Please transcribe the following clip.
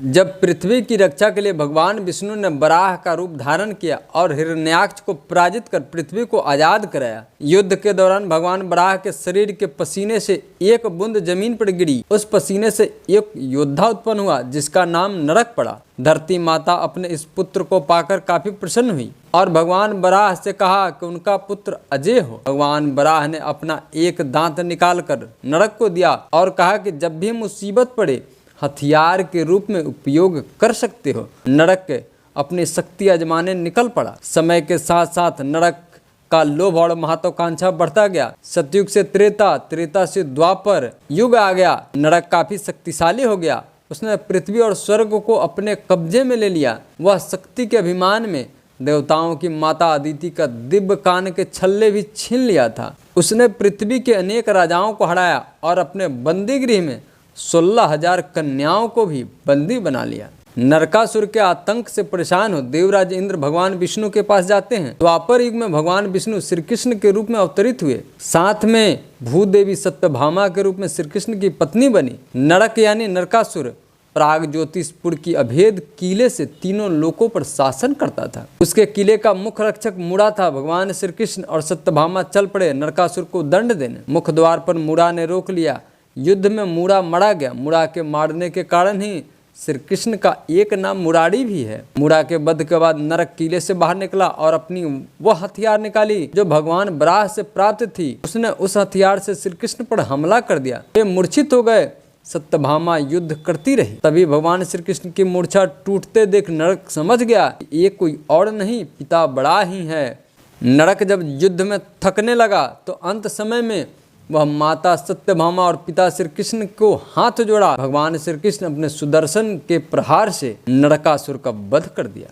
जब पृथ्वी की रक्षा के लिए भगवान विष्णु ने वराह का रूप धारण किया और हिरण्याक्ष को पराजित कर पृथ्वी को आजाद कराया। युद्ध के दौरान भगवान वराह के शरीर के पसीने से एक बूंद जमीन पर गिरी। उस पसीने से एक योद्धा उत्पन्न हुआ जिसका नाम नरक पड़ा। धरती माता अपने इस पुत्र को पाकर काफी प्रसन्न हुई और भगवान वराह से कहा कि उनका पुत्र अजय हो। भगवान वराह ने अपना एक दांत निकालकर नरक को दिया और कहा कि जब भी मुसीबत पड़े हथियार के रूप में उपयोग कर सकते हो। नरक अपनी शक्ति आजमाने निकल पड़ा। समय के साथ साथ नरक का लोभ और महत्वाकांक्षा बढ़ता गया। सतयुग से त्रेता, त्रेता से द्वापर युग आ गया। नरक काफी शक्तिशाली हो गया। उसने पृथ्वी और स्वर्ग को अपने कब्जे में ले लिया। वह शक्ति के अभिमान में देवताओं की माता अदिति का दिव्य कान के छल्ले भी छीन लिया था। उसने पृथ्वी के अनेक राजाओं को हराया और अपने बंदी गृह में 16,000 कन्याओं को भी बंदी बना लिया। नरकासुर के आतंक से परेशान हो देवराज इंद्र भगवान विष्णु के पास जाते हैं। द्वापर युग में भगवान विष्णु श्री कृष्ण के रूप में अवतरित हुए। साथ में भूदेवी सत्यभामा के रूप में श्री कृष्ण की पत्नी बनी। नरक यानी नरकासुर प्राग ज्योतिषपुर की अभेद किले से तीनों लोकों पर शासन करता था। उसके किले का मुख्य रक्षक मूड़ा था। भगवान श्री कृष्ण और सत्यभामा चल पड़े नरकासुर को दंड देने। मुख्य द्वार पर मूड़ा ने रोक लिया। युद्ध में मूड़ा मरा गया। मूड़ा के मारने के कारण ही श्री कृष्ण का एक नाम मुरारी भी है। मूड़ा के वध के बाद नरक किले से बाहर निकला और अपनी वह हथियार निकाली जो भगवान वराह से प्राप्त थी। उसने उस हथियार से श्री कृष्ण पर हमला कर दिया। वे मूर्छित हो गए। सत्यभामा युद्ध करती रही। तभी भगवान श्री कृष्ण की मूर्छा टूटते देख नरक समझ गया ये कोई और नहीं पिता बड़ा ही है। नरक जब युद्ध में थकने लगा तो अंत समय में वह माता सत्यभामा और पिता श्री कृष्ण को हाथ जोड़ा। भगवान श्री कृष्ण अपने सुदर्शन के प्रहार से नरकासुर का वध कर दिया।